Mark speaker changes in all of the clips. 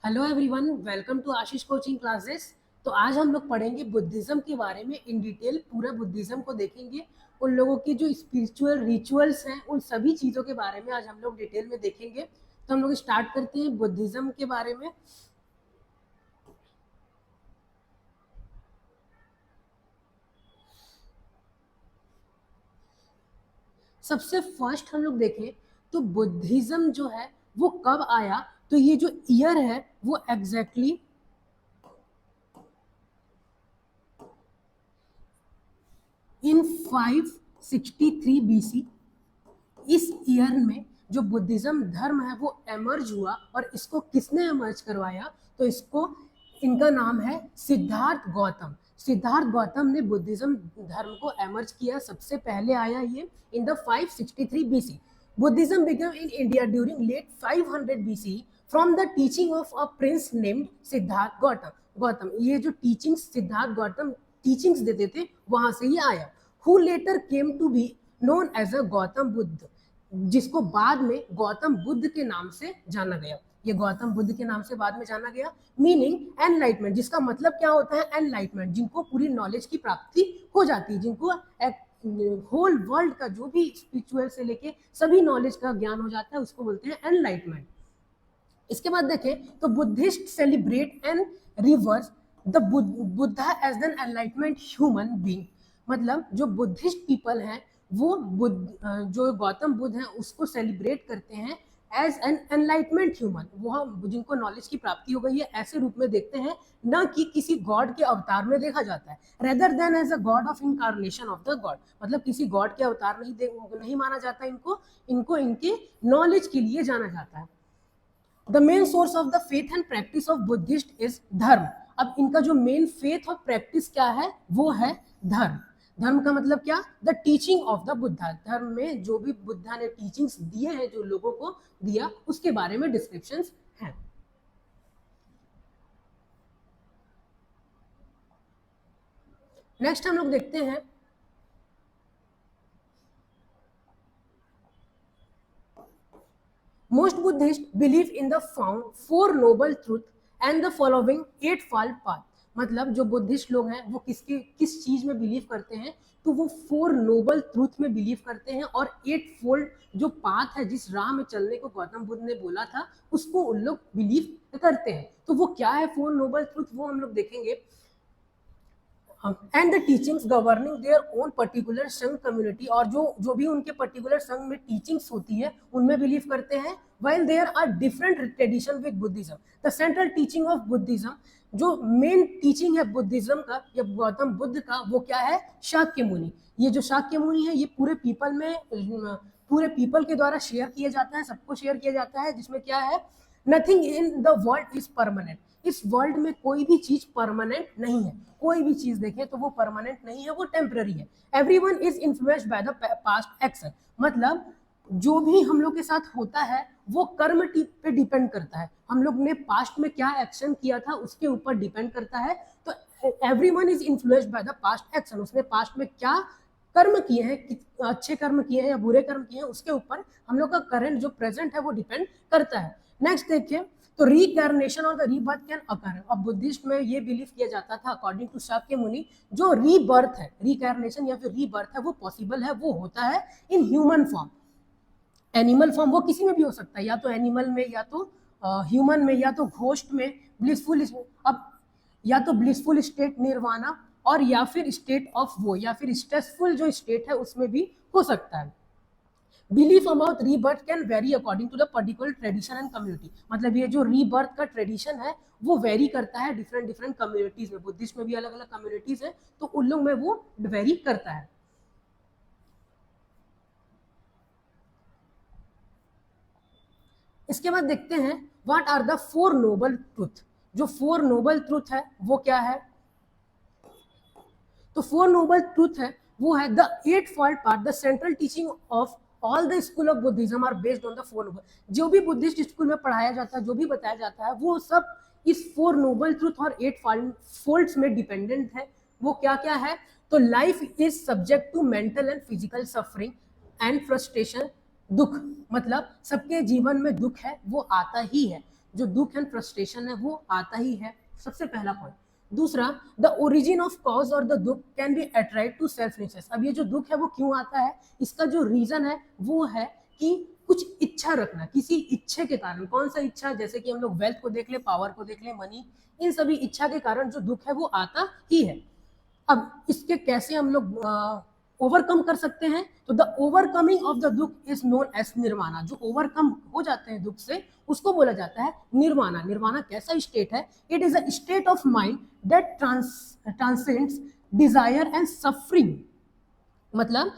Speaker 1: Hello everyone, welcome to Ashish coaching classes. तो आज हम लोग पढ़ेंगे बुद्धिज्म के बारे में इन डिटेल। पूरा बुद्धिज्म को देखेंगे, उन लोगों की जो स्पिरिचुअल रिचुअल्स हैं उन सभी चीज़ों के बारे में आज हम लोग डिटेल में देखेंगे। तो हम लोग स्टार्ट करते हैं बुद्धिज्म के बारे में। सबसे फर्स्ट हम लोग देखें तो बुद्धिज्म जो है वो कब आया, तो ये जो ईयर है वो एग्जैक्टली इन 563 बीसी। इस ईयर में जो बुद्धिज्म धर्म है वो एमर्ज हुआ। और इसको किसने एमर्ज करवाया, तो इसको इनका नाम है सिद्धार्थ गौतम। सिद्धार्थ गौतम ने बुद्धिज्म धर्म को एमर्ज किया। सबसे पहले आया ये in the 563 BC. Buddhism began in India during late 500 BC from the teaching of a prince named Siddhartha Gautam. ये जो टीचिंग्स सिद्धार्थ गौतम टीचिंग्स देते थे वहां से ये आया। Who later came to be known as a Gautam Buddha, जिसको बाद में गौतम बुद्ध के नाम से जाना गया। ये गौतम बुद्ध के नाम से बाद में जाना गया। मीनिंग एनलाइटमेंट, जिसका मतलब क्या होता है एनलाइटमेंट, जिनको पूरी नॉलेज की प्राप्ति हो जाती है, जिनको होल वर्ल्ड का जो भी स्पिरिचुअल से लेके सभी नॉलेज का ज्ञान हो जाता है, उसको बोलते हैं एनलाइटमेंट। इसके बाद देखें तो Buddhist celebrate and reverse the Buddha as an enlightenment human being. मतलब जो बुद्धिस्ट पीपल हैं वो जो गौतम बुद्ध हैं उसको सेलिब्रेट करते हैं एज एन एनलाइटमेंट ह्यूमन। वो जिनको नॉलेज की प्राप्ति हो गई है ऐसे रूप में देखते हैं, न कि किसी गॉड के अवतार में देखा जाता है। Rather than as a god of incarnation of the god, मतलब किसी गॉड के अवतार नहीं माना जाता इनको इनके नॉलेज के लिए जाना जाता है। The main source of the faith and practice of Buddhist is धर्म। अब इनका जो मेन फेथ और प्रैक्टिस क्या है वो है धर्म। धर्म का मतलब क्या, the teaching of the Buddha. धर्म में जो भी बुद्धा ने टीचिंग्स दिए हैं, जो लोगों को दिया, उसके बारे में डिस्क्रिप्शंस हैं। नेक्स्ट हम लोग देखते हैं Most Buddhists believe in the found four noble truth and the following eightfold path। मतलब जो बुद्धिस्ट लोग हैं वो किस चीज में बिलीव करते हैं, तो वो फोर नोबल ट्रूथ में बिलीव करते हैं और एट फोल्ड जो पाथ है, जिस राह में चलने को गौतम बुद्ध ने बोला था, उसको उन लोग बिलीव करते हैं। तो वो क्या है फोर नोबल ट्रूथ, वो हम लोग देखेंगे। And the teachings governing their own particular संघ कम्युनिटी, और जो भी उनके पर्टिकुलर संघ में टीचिंग्स होती है उनमें बिलीव करते हैं। while there are different tradition with Buddhism, the central teaching of Buddhism, जो मेन टीचिंग है बुद्धिज्म का या गौतम बुद्ध का, वो क्या है, शाक्य मुनि। ये जो शाक्य मुनि है ये पूरे पीपल के द्वारा शेयर किया जाता है, सबको शेयर किया जाता है, जिसमें क्या है, nothing in the world is permanent. इस वर्ल्ड में कोई भी चीज परमानेंट नहीं है। कोई भी चीज देखें तो वो परमानेंट नहीं है, वो टेम्पररी है। Everyone is influenced by the past action. मतलब जो भी हम लोग के साथ होता है वो कर्म पे डिपेंड करता है। हम लोग ने पास्ट में क्या एक्शन किया था उसके ऊपर डिपेंड करता है। तो everyone is influenced by the past action. उसने पास्ट में क्या कर्म किए हैं, अच्छे कर्म किए हैं या बुरे कर्म किए हैं, उसके ऊपर हम लोग का करंट जो प्रेजेंट है वो डिपेंड करता है। नेक्स्ट देखिए तो रीकार्नेशन और द रीबर्थ कैन अकर। अब बुद्धिस्ट में ये बिलीव किया जाता था अकॉर्डिंग टू शाक्य मुनि, जो रीबर्थ है, रीकार्नेशन या फिर रीबर्थ है, वो पॉसिबल है, वो होता है in human form. Animal form वो किसी में भी हो सकता है, या तो एनिमल में, या तो ह्यूमन में, या तो घोस्ट में, ब्लिसफुल, अब या तो ब्लिसफुल स्टेट निर्वाणा, और या फिर स्टेट ऑफ वो, या फिर स्ट्रेसफुल जो स्टेट है उसमें भी हो सकता है। Belief about rebirth can vary according to the particular tradition and community. मतलब ये जो रीबर्थ का ट्रेडिशन है वो वेरी करता है डिफरेंट कम्युनिटीज में। बुद्धिस्ट में भी अलग अलग कम्युनिटीज है, तो उन लोग में वो वेरी करता है। इसके बाद देखते हैं what are the four noble truth. जो फोर नोबल ट्रूथ है वो क्या है, तो फोर नोबल ट्रूथ है वो है the eightfold path, the central teaching of all the school of Buddhism are based on the four noble. जो भी बुद्धिस्ट स्कूल में पढ़ाया जाता है, जो भी बताया जाता है, वो सब इस फोर नोबल ट्रूथ और एट फोल्ड्स में डिपेंडेंट है। वो क्या क्या है, तो life is subject to mental and physical suffering and frustration. दुख, मतलब सबके जीवन में दुख है, वो आता ही है। जो दुख एंड फ्रस्ट्रेशन है वो आता ही है, सबसे पहला पॉइंट। दूसरा, द ओरिजिन ऑफ कॉज और द दुख कैन बी अट्राइट टू सेल्फनेस। अब ये जो दुख है वो क्यों आता है, इसका जो रीजन है वो है कि कुछ इच्छा रखना, किसी इच्छे के कारण। कौन सा इच्छा, जैसे कि हम लोग वेल्थ को देख ले, पावर को देख ले, मनी, इन सभी इच्छा के कारण जो दुख है वो आता ही है। अब इसके कैसे हम लोग ओवरकम कर सकते हैं, तो द ओवरकमिंग ऑफ द दुख इज नोन एज निर्वाणा। जो ओवरकम हो जाते हैं दुख से उसको बोला जाता है निर्वाणा। निर्वाणा कैसा स्टेट है, it is a state of mind that transcends desire and suffering. मतलब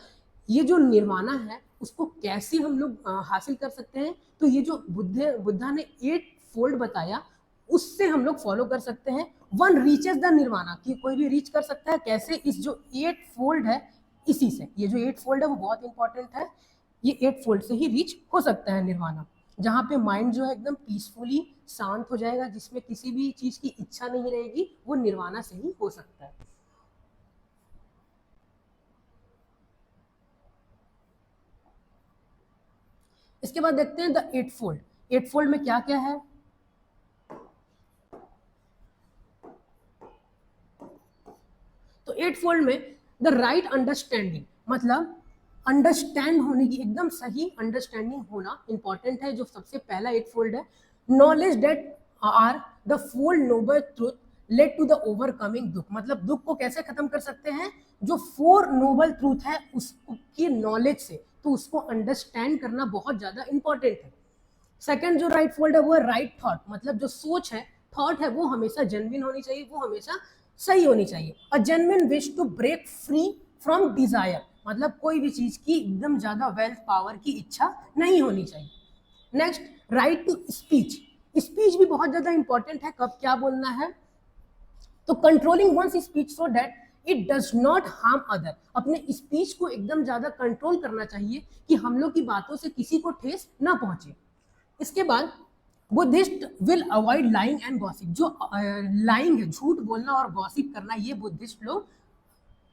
Speaker 1: ये जो निर्वाणा है उसको कैसे हम लोग हासिल कर सकते हैं, तो ये जो बुद्धा ने 8 फोल्ड बताया उससे हम लोग फॉलो कर सकते हैं। वन रीचेस द निर्वाणा, कि कोई भी रीच कर सकता है कैसे, इस जो 8 फोल्ड है इसी से। ये जो 8 फोल्ड है वो बहुत इंपॉर्टेंट है, ये 8 फोल्ड से ही रीच हो सकता है निर्वाणा, जहाँ पे माइंड जो है एकदम पीसफुली शांत हो जाएगा, जिसमें किसी भी चीज की इच्छा नहीं रहेगी, वो निर्वाणा से ही हो सकता है। इसके बाद देखते हैं द 8 फोल्ड। 8 फोल्ड में क्या क्या है, तो 8 फोल्ड में द राइट अंडरस्टैंडिंग, मतलब अंडरस्टैंड होने की, एकदम सही अंडरस्टैंडिंग होना इंपॉर्टेंट है, जो सबसे पहला 8 फोल्ड है। Knowledge that are the fold noble truth led to the overcoming दुख, मतलब दुख को कैसे खत्म कर सकते हैं, जो 4 नोबल ट्रूथ है उसकी नॉलेज से, तो उसको अंडरस्टैंड करना बहुत ज्यादा इंपॉर्टेंट है। सेकंड जो राइट फोल्ड है वो है राइट थॉट, मतलब जो सोच है, थॉट है, वो हमेशा जेन्युइन होनी चाहिए, वो हमेशा सही होनी चाहिए। A genuine wish to break free from desire, मतलब कोई भी चीज की एकदम ज्यादा वेल्थ पावर की इच्छा नहीं होनी चाहिए। Next, right to speech. Speech भी बहुत ज्यादा इंपॉर्टेंट है, कब क्या बोलना है, तो controlling one's speech so that it does not harm other, अपने स्पीच को एकदम ज्यादा कंट्रोल करना चाहिए कि हम लोग की बातों से किसी को ठेस ना पहुंचे। इसके बाद Buddhist will avoid lying and gossip, जो लाइंग है, झूठ बोलना और गॉसिप करना, ये बुद्धिस्ट लोग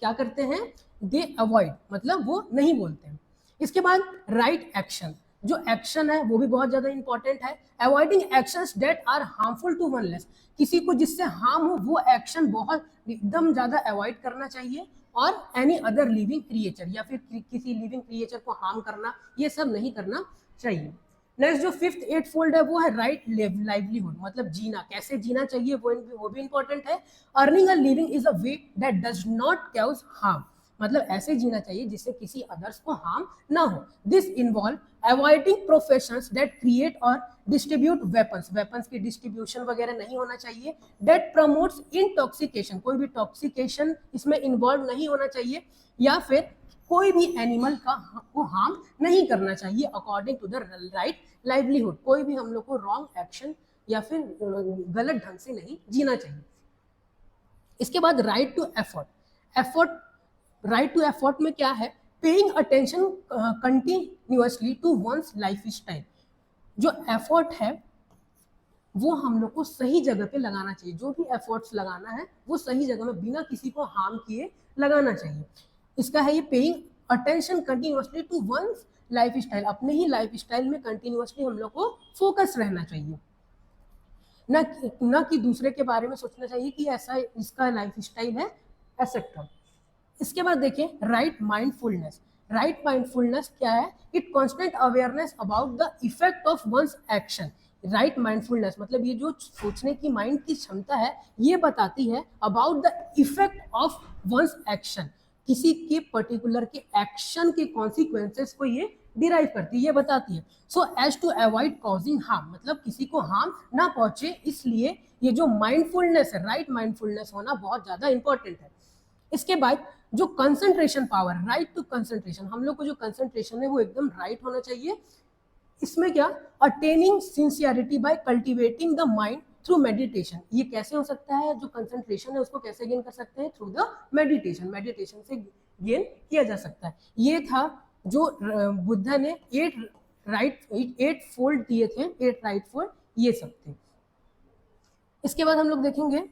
Speaker 1: क्या करते हैं, दे अवॉइड, मतलब वो नहीं बोलते हैं। इसके बाद राइट एक्शन, जो एक्शन है वो भी बहुत ज्यादा इंपॉर्टेंट है। Avoiding actions that are harmful to one less, किसी को जिससे हार्म हो वो एक्शन बहुत एकदम ज्यादा अवॉइड करना चाहिए। और एनी अदर लिविंग क्रिएचर, या फिर किसी लिविंग क्रिएचर को हार्म करना, ये सब नहीं करना चाहिए। नेक्स्ट जो 5th 8 फोल्ड है वो है राइट लाइवलीहुड, मतलब जीना, कैसे जीना चाहिए वो भी इंपॉर्टेंट है। Earning a living is a way that does not cause harm, मतलब ऐसे जीना चाहिए जिससे किसी अदर्स को हार्म ना हो। This involve avoiding professions that create और डिस्ट्रीब्यूट वेपन्स, वेपन्स की डिस्ट्रीब्यूशन वगैरह नहीं होना चाहिए। दैट प्रमोट्स इंटॉक्सिकेशन, कोई भी टॉक्सिकेशन इसमें इन्वॉल्व नहीं होना चाहिए। या फिर कोई भी एनिमल को हार्म नहीं करना चाहिए according to the right livelihood, कोई भी हम लोग को रॉन्ग एक्शन या फिर गलत ढंग से नहीं जीना चाहिए। इसके बाद right to effort. Effort, right to effort में क्या है, paying attention continuously to one's lifestyle, जो एफर्ट है वो हम लोग को सही जगह पे लगाना चाहिए, जो भी एफर्ट्स लगाना है वो सही जगह में बिना किसी को हार्म किए लगाना चाहिए। इसका है ये paying attention continuously to one's lifestyle, अपने ही लाइफ स्टाइल में कंटिन्यूअसली हम लोग को फोकस रहना चाहिए, ना कि दूसरे के बारे में सोचना चाहिए कि ऐसा इसका लाइफ स्टाइल है एक्सेट्रा। इसके बाद देखिए राइट माइंडफुलनेस। राइट माइंडफुलनेस क्या है, it constant awareness about the effect of one's action. Right mindfulness मतलब ये जो सोचने की माइंड की क्षमता है, ये बताती है about the effect of one's action, किसी के पर्टिकुलर के एक्शन के कॉन्सिक्वेंसेस को ये डिराइव करती है, ये बताती है। So as to avoid causing harm, मतलब किसी को हार्म ना पहुंचे, इसलिए ये जो माइंडफुलनेस है, राइट माइंडफुलनेस होना बहुत ज्यादा इंपॉर्टेंट है। इसके बाद जो concentration power, right to concentration, हम लोग को जो कंसंट्रेशन है वो एकदम राइट होना चाहिए। इसमें क्या, attaining sincerity by cultivating the mind through meditation, ये कैसे हो सकता है, जो कंसंट्रेशन है उसको कैसे गेन कर सकते हैं, थ्रू द मेडिटेशन, मेडिटेशन से गेन किया जा सकता है। ये था जो बुद्धा ने 8 फोल्ड दिए थे, 8 राइट फोल्ड, ये सब थे। इसके बाद हम लोग देखेंगे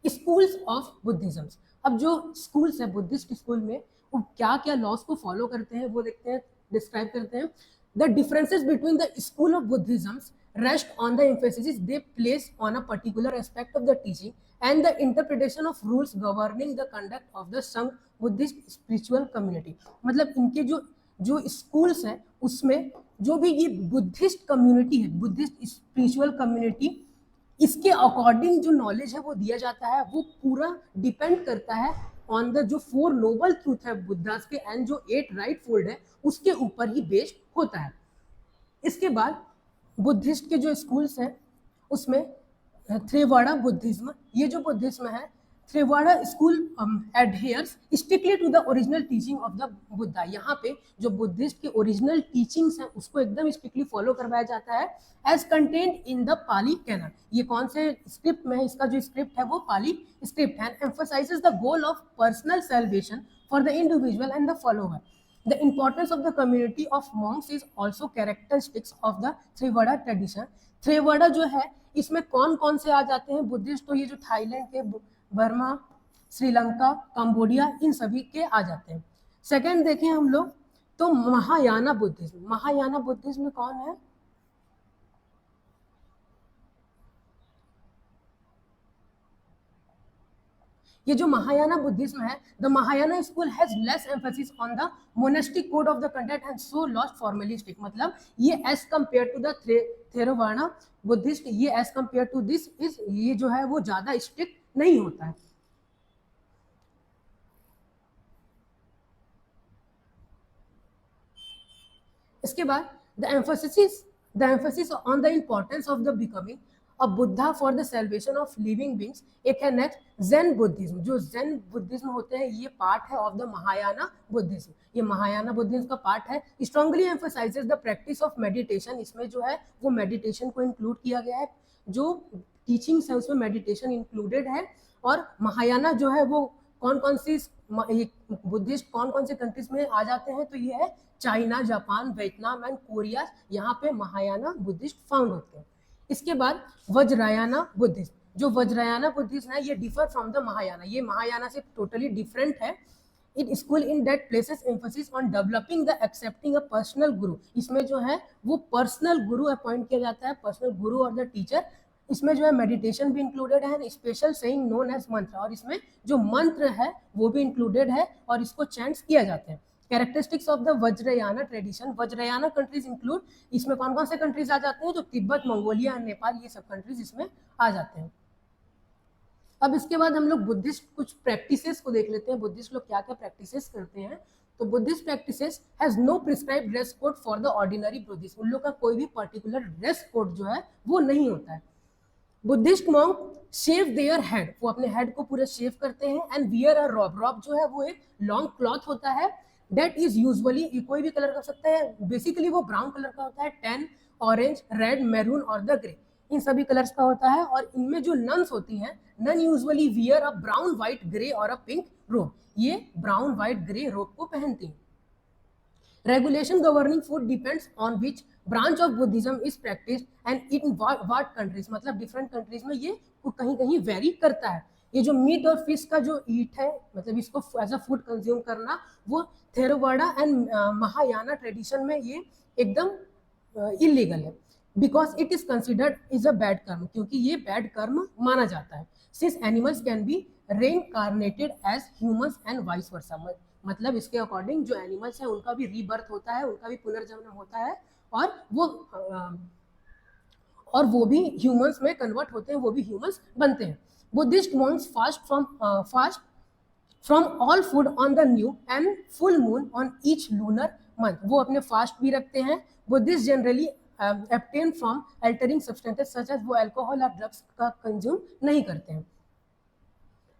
Speaker 1: स्कूल्स ऑफ बुद्धिज्म। अब जो स्कूल्स है बुद्धिस्ट स्कूल में, वो क्या क्या लॉस को फॉलो करते हैं वो देखते हैं, डिस्क्राइब करते हैं। The differences between the school of Buddhism rest on the emphasis they place on a particular aspect of the teaching and the interpretation of rules governing the conduct of the Sangh Buddhist spiritual community. मतलब इनके जो जो schools हैं उसमें जो भी ये Buddhist community है, बुद्धिस्ट स्पिरिचुअल कम्युनिटी, इसके अकॉर्डिंग जो नॉलेज है वो दिया जाता है, वो पूरा डिपेंड करता है ऑन द जो 4 नोबल ट्रूथ है बुद्धास के एंड जो 8 राइट फोल्ड है उसके ऊपर ही बेस्ड होता है। इसके बाद बुद्धिस्ट के जो स्कूल्स हैं उसमें थ्रेवाड़ा बुद्धिज्म, ये जो बुद्धिज्म है Theravada school adheres strictly to the original teaching of the Buddha. यहाँ पे जो बुद्धिस्ट के ओरिजिनल टीचिंग्स हैं उसको एकदम स्ट्रिक्टली फॉलो करवाया जाता है as content in the Pali canon. ये कौन से स्क्रिप्ट में है, इसका जो स्क्रिप्ट है वो पाली स्क्रिप्ट है। Emphasises the goal of personal salvation for the individual and the follower. The importance of the community of monks is also characteristics of the Theravada tradition. Theravada जो है इसमें कौन कौन से आ जाते हैं बुद्धिस्ट, तो ये जो थाईलैंड के, बर्मा, श्रीलंका, कंबोडिया, इन सभी के आ जाते हैं। सेकंड देखें हम लोग तो महायाना बुद्धिज्म। महायाना बुद्धिज्म में कौन है, ये जो महायाना बुद्धिज्म है, the Mahayana school has less emphasis on the monastic code of the conduct and so lost formalistic. मतलब ये as compare to the Theravada Buddhist, ये as compare to this is, ये जो है वो ज्यादा स्ट्रिक्ट नहीं होता है। इसके बाद the emphasis on the importance of the becoming a Buddha for the salvation of living beings. एक है नेक्स्ट ज़ेन बुद्धिज्म। जो ज़ेन बुद्धिज्म होते हैं ये पार्ट है ऑफ द महायाना बुद्धिज्म, ये महायाना बुद्धिज्म का पार्ट है। Strongly emphasises the practice of meditation. इसमें जो है वो मेडिटेशन को इंक्लूड किया गया है, जो टीचिंग्स है उसमें मेडिटेशन इंक्लूडेड है। और महायाना जो है वो कौन कौन सी बुद्धिस्ट कौन कौन से कंट्रीज में आ जाते हैं, तो ये है China, Japan, Vietnam and Korea, यहाँ पे महायाना बुद्धिस्ट फाउंड होते हैं। इसके बाद वज्रायना बुद्धिज्म। जो वज्रायना बुद्धिज्म है ये डिफर फ्रॉम द महायाना, ये महायाना से टोटली डिफरेंट है। It school in that places emphasis on developing the accepting a personal गुरु। इसमें जो है वो पर्सनल गुरु अपॉइंट किया जाता है, पर्सनल गुरु और द टीचर। इसमें जो है मेडिटेशन भी इंक्लूडेड है, स्पेशल सेइंग नोन एज मंत्र, और इसमें जो मंत्र है वो भी इंक्लूडेड है और इसको चैंट्स किया जाते हैं। Characteristics of the Vajrayana tradition. Vajrayana countries include, इसमें कौन कौन से कंट्रीज आ जाते हैं, जो तिब्बत, मंगोलिया, नेपाल, ये सब कंट्रीज इसमें आ जाते हैं। अब इसके बाद हम लोग बुद्धिस्ट कुछ प्रैक्टिसेस को देख लेते हैं, बुद्धिस्ट लोग क्या क्या प्रैक्टिसेस करते हैं। तो Buddhist practices has no prescribed dress code for the ordinary Buddhist. उन लोग का कोई भी पर्टिकुलर ड्रेस कोड जो है वो नहीं होता है। Buddhist monk shave their head, वो अपने हेड को पूरा शेव करते हैं। And wear a robe, robe जो है वो एक लॉन्ग क्लॉथ होता है। दैट इज यूजुअली, कोई भी कलर का सकता है, बेसिकली वो ब्राउन कलर का होता है। टैन, ऑरेंज, रेड, मैरून और द ग्रे, इन सभी कलर्स का होता है। और इनमें जो नन्स होती हैं, नन यूजुअली वियर अ ब्राउन, व्हाइट, ग्रे और अ पिंक रोब, ये ब्राउन, व्हाइट, ग्रे रोब को पहनती हैं। Regulation governing food depends on which branch of Buddhism is practiced and in what countries, मतलब different countries में ये कहीं कहीं वेरी करता है। ये जो मीट और फिश का जो ईट है, मतलब इसको एज अ फूड कंज्यूम करना, वो थेरावाड़ा एंड महायाना ट्रेडिशन में ये एकदम इलीगल है, because it is considered is a bad karma, क्योंकि ये बैड कर्म माना जाता है। Since animals can be reincarnated as humans and vice versa, मतलब इसके अकॉर्डिंग जो एनिमल्स हैं उनका भी रीबर्थ होता है, उनका भी पुनर्जन्म होता है, और वो भी ह्यूमंस में कन्वर्ट होते हैं, वो भी ह्यूमंस बनते हैं। Buddhist monks fast from all food on the new and full moon on each lunar month, वो अपने फास्ट भी रखते हैं। Buddhist generally abstain from altering substances such as, वो अल्कोहल और ड्रग्स का कंज्यूम नहीं करते हैं।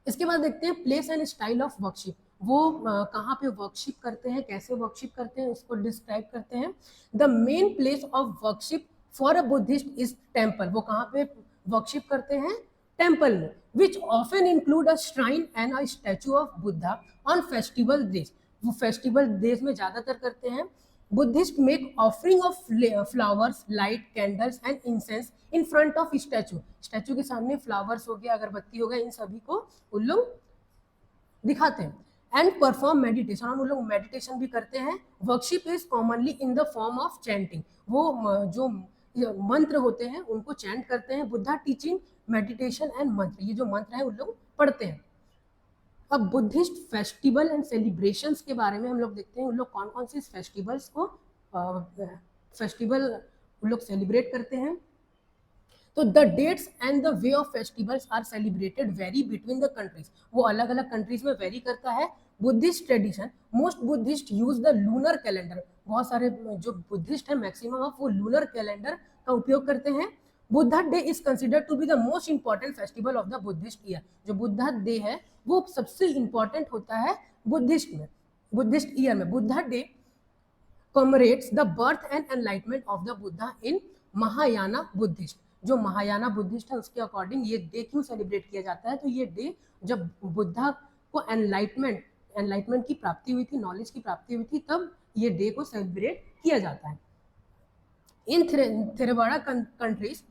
Speaker 1: इसके बाद देखते हैं place and style of worship, वो कहाँ पे वर्कशिप करते हैं, कैसे वर्कशिप करते हैं, उसको डिस्क्राइब करते हैं। The main place of worship for a Buddhist is temple, वो कहाँ पे वर्कशिप करते हैं, टेम्पल में। Which often include a shrine and a statue of Buddha on festival days, वो फेस्टिवल डेज में ज्यादातर करते हैं। Buddhist make offering of flowers, light, candles and incense in front of statue, statue के सामने फ्लावर्स हो गया, अगरबत्ती हो गया, इन सभी को उन लोग दिखाते हैं। एंड परफॉर्म मेडिटेशन, और उन लोग मेडिटेशन भी करते हैं। Worship is commonly in the form of chanting, वो जो मंत्र होते हैं उनको चैंट करते हैं। बुद्धा टीचिंग मेडिटेशन एंड मंत्र, ये जो मंत्र है उन लोग पढ़ते हैं। अब बुद्धिस्ट फेस्टिवल एंड सेलिब्रेशंस के बारे में हम लोग देखते हैं, उन लोग कौन कौन से फेस्टिवल्स को फेस्टिवल उन लोग सेलिब्रेट करते हैं। तो the dates and the way of festivals are celebrated vary between the countries, वो अलग अलग कंट्रीज में वेरी करता है। Buddhist tradition, most Buddhist use the lunar calendar, बहुत सारे जो बुद्धिस्ट है मैक्सिमम ऑफ वो लूनर कैलेंडर का उपयोग करते हैं। Buddha day is considered to be the most important festival of the Buddhist year, जो बुद्धा डे है वो सबसे इंपॉर्टेंट होता है बुद्धिस्ट में, बुद्धिस्ट ईयर में। Buddha day commemorates the birth and enlightenment of the Buddha in Mahayana Buddhist, जो महायाना बुद्धिस्ट है उसके अकॉर्डिंग ये डे क्यों सेलिब्रेट किया जाता है, तो ये डे जब बुद्धा को एनलाइटमेंट की प्राप्ति हुई थी, नॉलेज की प्राप्ति हुई थी, तब ये डे को सेलिब्रेट किया जाता है। In Theravada countries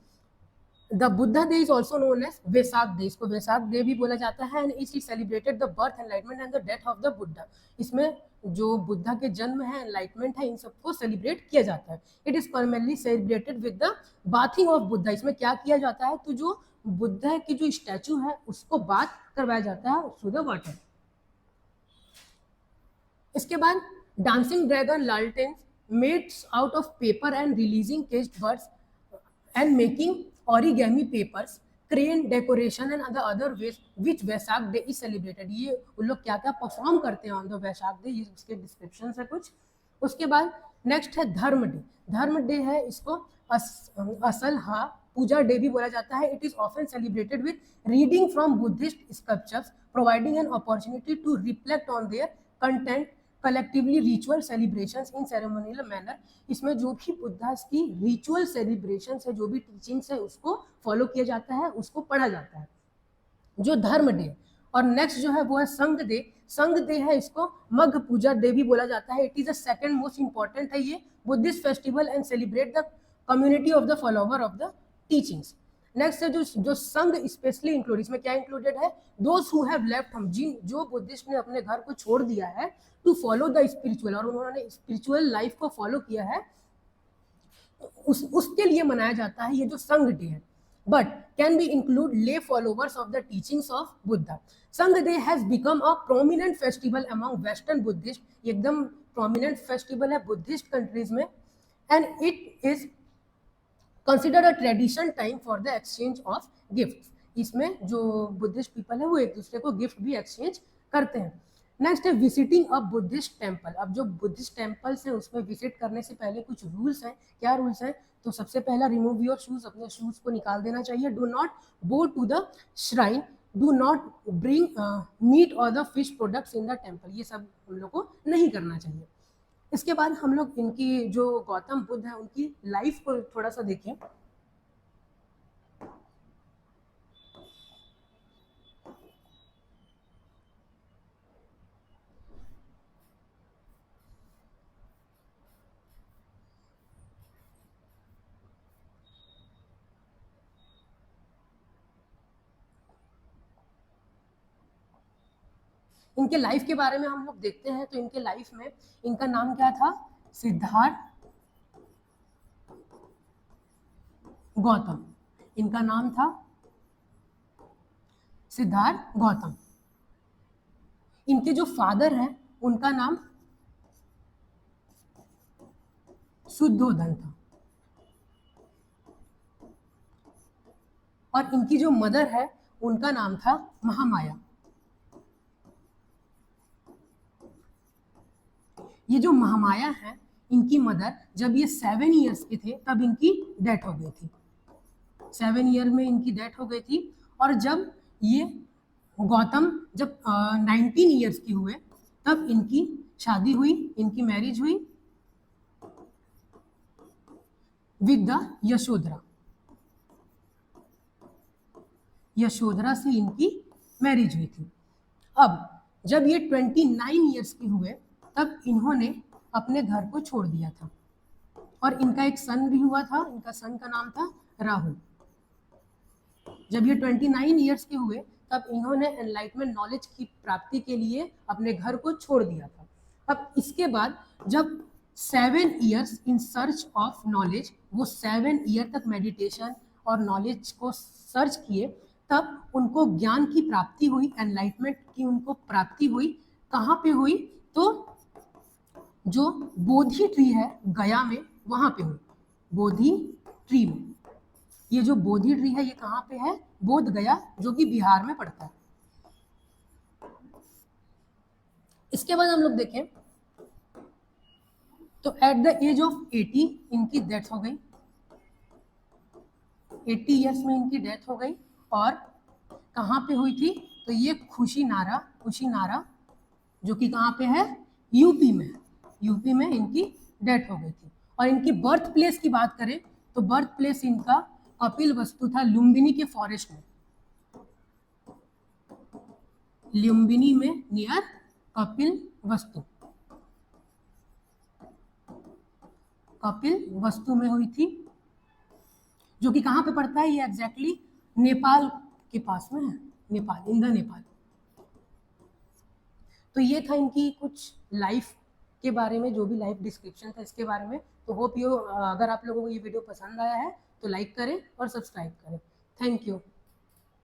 Speaker 1: the Buddha day is also known as Vesak day, इसको वेसाक डे भी बोला जाता है। And it celebrated the birth enlightenment and the death of the Buddha, इसमें जो बुद्धा के जन्म है, एनलाइटमेंट है, इन सबको सेलिब्रेट किया जाता है। It is primarily celebrated with the bathing of Buddha, इसमें क्या किया जाता है, तो जो बुद्धा की जो स्टैचू है उसको बाथ करवाया जाता है थ्रू द वाटर। इसके बाद डांसिंग ड्रैगन लालटेन made out of paper and releasing caged birds and making origami papers, crane decoration and other ways which Vesak day is celebrated, ये उन लोग क्या क्या परफॉर्म करते हैं ऑन द वैशाख डे, ये उसके डिस्क्रिप्शन है कुछ। उसके बाद नेक्स्ट है धर्म डे, धर्म डे है, इसको असल हा पूजा डे भी बोला जाता है। It is often celebrated with reading from Buddhist scriptures providing an opportunity to reflect on their content collectively ritual celebrations in ceremonial manner, इसमें जो भी बुद्धा की रिचुअल सेलिब्रेशंस है, जो भी टीचिंग्स है उसको फॉलो किया जाता है, उसको पढ़ा जाता है, जो धर्म डे। और नेक्स्ट जो है वो है संघ डे, संघ डे है, इसको मघ पूजा डे भी बोला जाता है। It is the second most important है ये Buddhist festival and celebrate the community of the follower of the teachings. Next है जो संघ स्पेशली इंक्लूड, इसमें क्या इंक्लूडेड है, those who have left home, जिन जो बुद्धिस्ट ने अपने घर को छोड़ दिया है, टू फॉलो द स्पिरिचुअल, और उन्होंने स्पिरिचुअल लाइफ को फॉलो किया है, उसके लिए मनाया जाता है ये जो संघ डे है। But can be include lay followers of the teachings of Buddha. Sangha day has become a prominent festival among western Buddhist, एकदम प्रोमिनेंट फेस्टिवल है बुद्धिस्ट कंट्रीज में। And it is consider a tradition time for the exchange of gift, इसमें जो Buddhist people है वो एक दूसरे को गिफ्ट भी एक्सचेंज करते हैं। नेक्स्ट है विजिटिंग अ बुद्धिस्ट टेम्पल, अब जो बुद्धिस्ट टेम्पल्स हैं उसमें विजिट करने से पहले कुछ रूल्स हैं, क्या रूल्स हैं, तो सबसे पहला रिमूव योर शूज, अपने शूज को निकाल देना चाहिए। Do not go to the shrine, do not bring meat और the fish products in the temple, ये सब हम लोग को नहीं करना चाहिए। इसके बाद हम लोग इनकी जो गौतम बुद्ध है उनकी लाइफ को थोड़ा सा देखें। इनके लाइफ के बारे में हम लोग देखते हैं, तो इनके लाइफ में इनका नाम क्या था, सिद्धार्थ गौतम, इनका नाम था सिद्धार्थ गौतम। इनके जो फादर हैं उनका नाम शुद्धोधन था, और इनकी जो मदर है उनका नाम था महामाया। ये जो महामाया है इनकी मदर, जब ये 7 ईयर्स के थे तब इनकी डेथ हो गई थी, 7 ईयर में इनकी डेथ हो गई थी। और जब ये गौतम जब 19 ईयर्स की हुए तब इनकी शादी हुई, इनकी मैरिज हुई विद द यशोधरा, यशोधरा से इनकी मैरिज हुई थी। अब जब ये 29 ईयर्स के हुए तब इन्होंने अपने घर को छोड़ दिया था, और इनका एक सन भी हुआ था, इनका सन का नाम था राहुल। जब ये 29 ईयर्स के हुए तब इन्होंने एनलाइटमेंट नॉलेज की प्राप्ति के लिए अपने घर को छोड़ दिया था। अब इसके बाद जब 7 years in search of knowledge, वो 7 ईयर तक मेडिटेशन और नॉलेज को सर्च किए, तब उनको ज्ञान की प्राप्ति हुई, एनलाइटमेंट की उनको प्राप्ति हुई। कहाँ पे हुई? तो जो बोधि ट्री है गया में, वहां पे हुई, बोधि ट्री में। ये जो बोधि ट्री है ये कहाँ पे है? बोध गया, जो कि बिहार में पड़ता है। इसके बाद हम लोग देखें तो एट द एज ऑफ 80 इनकी डेथ हो गई, 80 ईयर्स में इनकी डेथ हो गई। और कहाँ पे हुई थी? तो ये कुशीनारा जो कि कहाँ पे है? यूपी में। यूपी में इनकी डेथ हो गई थी। और इनकी बर्थ प्लेस की बात करें तो बर्थ प्लेस इनका कपिल वस्तु था, लुम्बिनी के फॉरेस्ट में, लुम्बिनी में नियर कपिल वस्तु, कपिल वस्तु में हुई थी, जो कि कहाँ पे पड़ता है? ये एग्जैक्टली नेपाल के पास में है, नेपाल, इन द नेपाल। तो ये था इनकी कुछ लाइफ के बारे में, जो भी लाइफ डिस्क्रिप्शन था इसके बारे में। तो होप यू, अगर आप लोगों को ये वीडियो पसंद आया है तो लाइक करें और सब्सक्राइब करें। Thank you.